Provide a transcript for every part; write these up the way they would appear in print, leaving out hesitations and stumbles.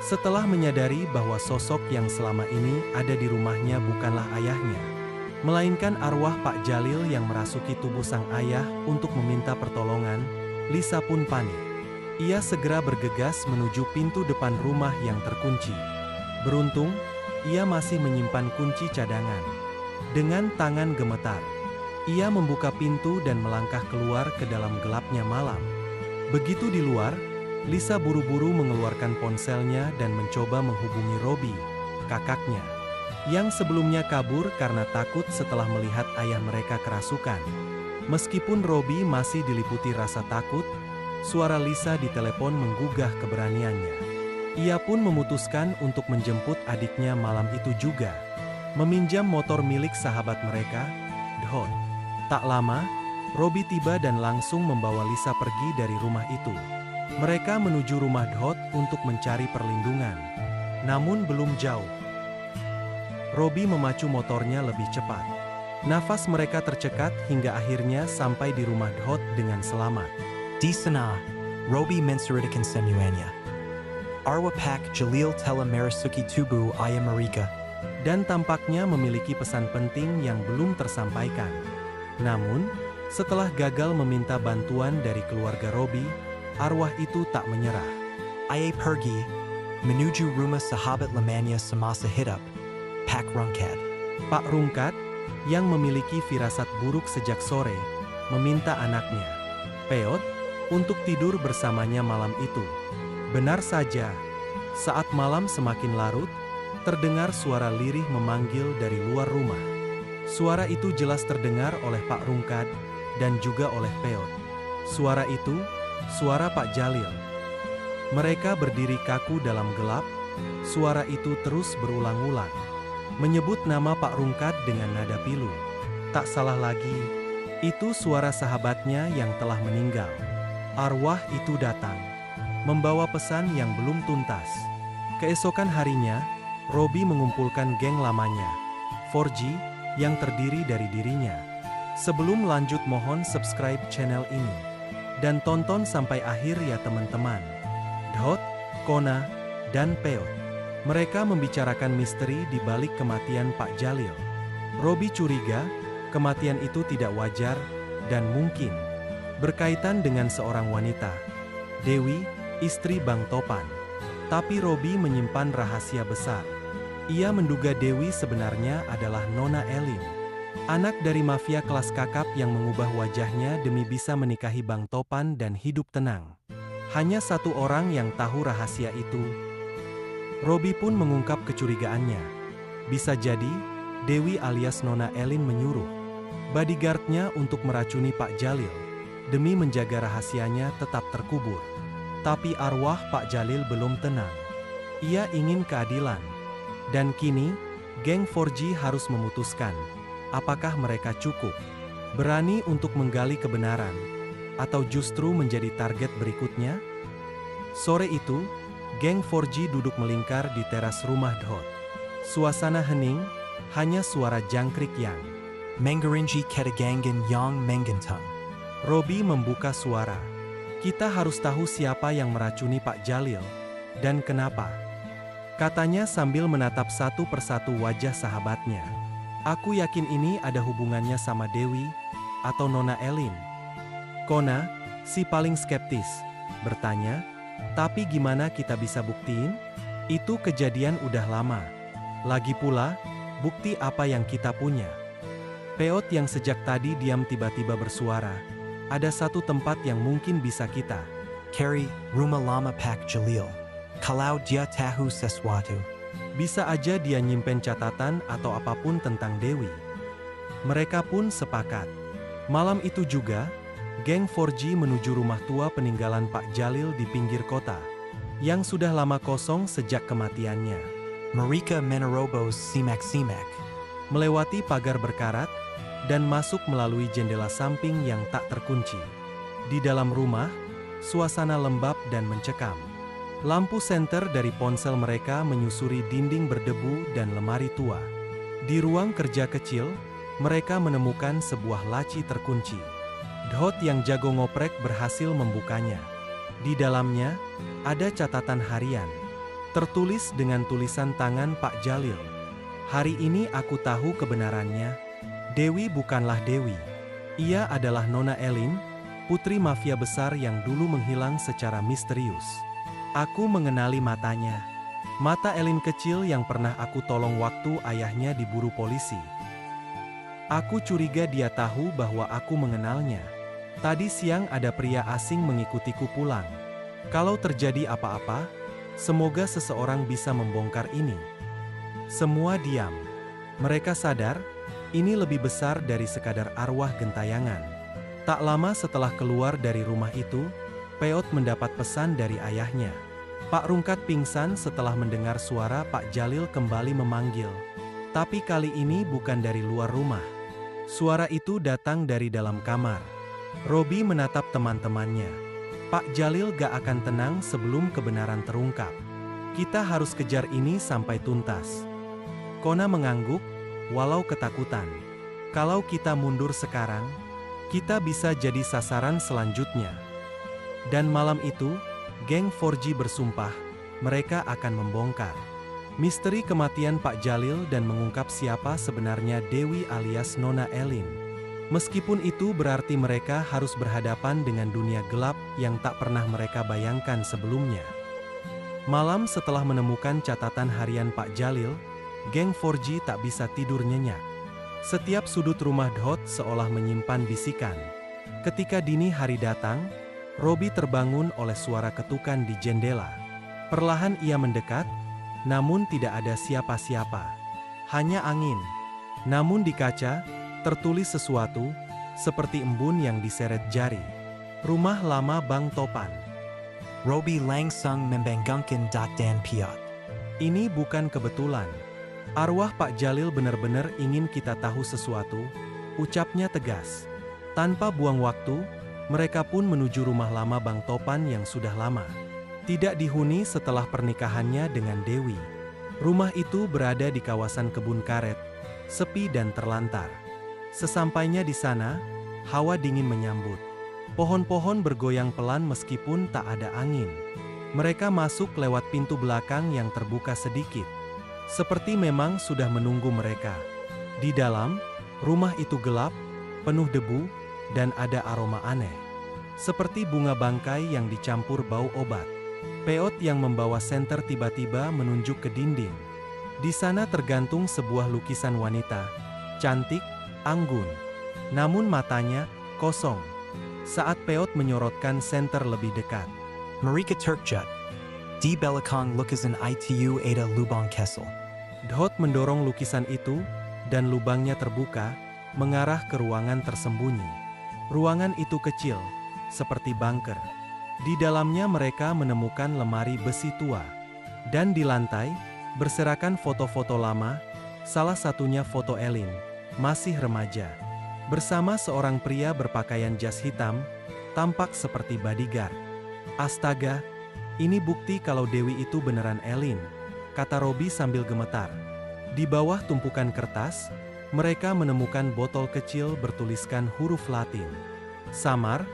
Setelah menyadari bahwa sosok yang selama ini ada di rumahnya bukanlah ayahnya, melainkan arwah Pak Jalil yang merasuki tubuh sang ayah untuk meminta pertolongan, Lisa pun panik. Ia segera bergegas menuju pintu depan rumah yang terkunci. Beruntung, ia masih menyimpan kunci cadangan. Dengan tangan gemetar, ia membuka pintu dan melangkah keluar ke dalam gelapnya malam. Begitu di luar, Lisa buru-buru mengeluarkan ponselnya dan mencoba menghubungi Robi, kakaknya, yang sebelumnya kabur karena takut setelah melihat ayah mereka kerasukan. Meskipun Robi masih diliputi rasa takut, suara Lisa di telepon menggugah keberaniannya. Ia pun memutuskan untuk menjemput adiknya malam itu juga, meminjam motor milik sahabat mereka, Dhot. Tak lama, Robi tiba dan langsung membawa Lisa pergi dari rumah itu. Mereka menuju rumah Dhot untuk mencari perlindungan. Namun belum jauh, Robi memacu motornya lebih cepat. Nafas mereka tercekat hingga akhirnya sampai di rumah Dhot dengan selamat. Di sana, Robi menceritakan semuanya. Arwah Pak Jalil telah merasuki tubuh ayah mereka. Dan tampaknya memiliki pesan penting yang belum tersampaikan. Namun, setelah gagal meminta bantuan dari keluarga Robi, arwah itu tak menyerah. Ayah pergi menuju rumah sahabat lamanya semasa hidup, Pak Rungkat. Pak Rungkat, yang memiliki firasat buruk sejak sore, meminta anaknya, Peot, untuk tidur bersamanya malam itu. Benar saja, saat malam semakin larut, terdengar suara lirih memanggil dari luar rumah. Suara itu jelas terdengar oleh Pak Rungkat dan juga oleh Peot. Suara itu, suara Pak Jalil. Mereka berdiri kaku dalam gelap. Suara itu terus berulang-ulang, menyebut nama Pak Rungkat dengan nada pilu. Tak salah lagi, itu suara sahabatnya yang telah meninggal. Arwah itu datang, membawa pesan yang belum tuntas. Keesokan harinya, Robi mengumpulkan geng lamanya, 4G, yang terdiri dari dirinya. Sebelum lanjut mohon subscribe channel ini. Dan tonton sampai akhir ya teman-teman. Dhot, Kona, dan Peot. Mereka membicarakan misteri di balik kematian Pak Jalil. Robi curiga, kematian itu tidak wajar, dan mungkin berkaitan dengan seorang wanita, Dewi, istri Bang Topan. Tapi Robi menyimpan rahasia besar. Ia menduga Dewi sebenarnya adalah Nona Elin, anak dari mafia kelas kakap yang mengubah wajahnya demi bisa menikahi Bang Topan dan hidup tenang. Hanya satu orang yang tahu rahasia itu. Robi pun mengungkap kecurigaannya. Bisa jadi, Dewi alias Nona Elin menyuruh bodyguardnya untuk meracuni Pak Jalil, demi menjaga rahasianya tetap terkubur. Tapi arwah Pak Jalil belum tenang. Ia ingin keadilan. Dan kini, geng 4G harus memutuskan, apakah mereka cukup berani untuk menggali kebenaran, atau justru menjadi target berikutnya? Sore itu, geng 4G duduk melingkar di teras rumah Dhot. Suasana hening, hanya suara jangkrik yang Mengarinji ketegangan yang menggantang. Robi membuka suara. Kita harus tahu siapa yang meracuni Pak Jalil, dan kenapa. Katanya sambil menatap satu persatu wajah sahabatnya. Aku yakin ini ada hubungannya sama Dewi, atau Nona Elin. Kona, si paling skeptis, bertanya, tapi gimana kita bisa buktiin? Itu kejadian udah lama. Lagi pula, bukti apa yang kita punya? Peot yang sejak tadi diam tiba-tiba bersuara, ada satu tempat yang mungkin bisa kita Cari rumah lama Pak Jalil. Kalau dia tahu sesuatu, bisa aja dia nyimpen catatan atau apapun tentang Dewi. Mereka pun sepakat. Malam itu juga, geng 4G menuju rumah tua peninggalan Pak Jalil di pinggir kota, yang sudah lama kosong sejak kematiannya. mereka menerobos simak-simak, Melewati pagar berkarat, dan masuk melalui jendela samping yang tak terkunci. Di dalam rumah, suasana lembab dan mencekam. Lampu senter dari ponsel mereka menyusuri dinding berdebu dan lemari tua. Di ruang kerja kecil, mereka menemukan sebuah laci terkunci. Dhot yang jago ngoprek berhasil membukanya. Di dalamnya, ada catatan harian. Tertulis dengan tulisan tangan Pak Jalil. Hari ini aku tahu kebenarannya. Dewi bukanlah Dewi. Ia adalah Nona Elin, putri mafia besar yang dulu menghilang secara misterius. Aku mengenali matanya. Mata Elin kecil yang pernah aku tolong waktu ayahnya diburu polisi. Aku curiga dia tahu bahwa aku mengenalnya. Tadi siang ada pria asing mengikutiku pulang. Kalau terjadi apa-apa, semoga seseorang bisa membongkar ini. Semua diam. Mereka sadar, ini lebih besar dari sekadar arwah gentayangan. Tak lama setelah keluar dari rumah itu, Peot mendapat pesan dari ayahnya. Pak Rungkat pingsan setelah mendengar suara Pak Jalil kembali memanggil. Tapi kali ini bukan dari luar rumah. Suara itu datang dari dalam kamar. Robi menatap teman-temannya. Pak Jalil gak akan tenang sebelum kebenaran terungkap. Kita harus kejar ini sampai tuntas. Kona mengangguk, walau ketakutan. Kalau kita mundur sekarang, kita bisa jadi sasaran selanjutnya. Dan malam itu, geng 4G bersumpah, mereka akan membongkar misteri kematian Pak Jalil dan mengungkap siapa sebenarnya Dewi alias Nona Elin. Meskipun itu berarti mereka harus berhadapan dengan dunia gelap yang tak pernah mereka bayangkan sebelumnya. Malam setelah menemukan catatan harian Pak Jalil, geng 4G tak bisa tidur nyenyak. Setiap sudut rumah Dhot seolah menyimpan bisikan. Ketika dini hari datang, Robi terbangun oleh suara ketukan di jendela. Perlahan ia mendekat, namun tidak ada siapa-siapa. Hanya angin. Namun di kaca, tertulis sesuatu, seperti embun yang diseret jari. Rumah lama Bang Topan. Robi langsung membangkangkan dan Piot. Ini bukan kebetulan. Arwah Pak Jalil benar-benar ingin kita tahu sesuatu, ucapnya tegas. Tanpa buang waktu, mereka pun menuju rumah lama Bang Topan yang sudah lama. Tidak dihuni setelah pernikahannya dengan Dewi. Rumah itu berada di kawasan kebun karet, sepi dan terlantar. Sesampainya di sana, hawa dingin menyambut. Pohon-pohon bergoyang pelan meskipun tak ada angin. Mereka masuk lewat pintu belakang yang terbuka sedikit. Seperti memang sudah menunggu mereka. Di dalam, rumah itu gelap, penuh debu, dan ada aroma aneh. Seperti bunga bangkai yang dicampur bau obat. Peot yang membawa senter tiba-tiba menunjuk ke dinding. Di sana tergantung sebuah lukisan wanita, cantik, anggun. Namun matanya kosong. Saat Peot menyorotkan senter lebih dekat. Marika Turkjut. Di belakang lukisan itu ada lubang kecil. Dhot mendorong lukisan itu, dan lubangnya terbuka, mengarah ke ruangan tersembunyi. Ruangan itu kecil, seperti bunker. Di dalamnya mereka menemukan lemari besi tua. Dan di lantai, berserakan foto-foto lama, salah satunya foto Elin, masih remaja. Bersama seorang pria berpakaian jas hitam, tampak seperti bodyguard. Astaga, ini bukti kalau Dewi itu beneran Elin, kata Robi sambil gemetar. Di bawah tumpukan kertas, mereka menemukan botol kecil bertuliskan huruf Latin. Samar,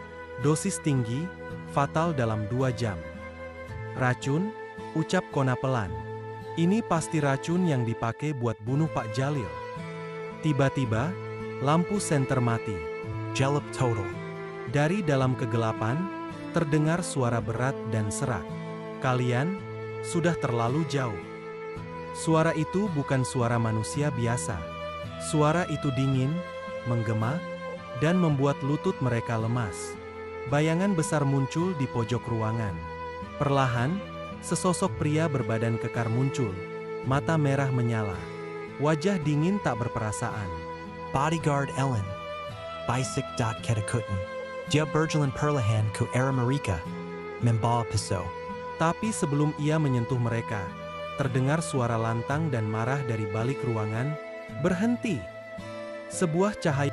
dosis tinggi, fatal dalam 2 jam. Racun, ucap Kona pelan. Ini pasti racun yang dipakai buat bunuh Pak Jalil. Tiba-tiba, lampu senter mati. Jelap total. Dari dalam kegelapan, terdengar suara berat dan serak. Kalian sudah terlalu jauh. Suara itu bukan suara manusia biasa. Suara itu dingin, menggema, dan membuat lutut mereka lemas. Bayangan besar muncul di pojok ruangan. Perlahan, sesosok pria berbadan kekar muncul. Mata merah menyala. Wajah dingin tak berperasaan. Bodyguard Ellen. Bisik dot ketakuten. Dia berjalan perlahan ke arah Marika. Membawa pisau. Tapi sebelum ia menyentuh mereka, terdengar suara lantang dan marah dari balik ruangan. Berhenti! Sebuah cahaya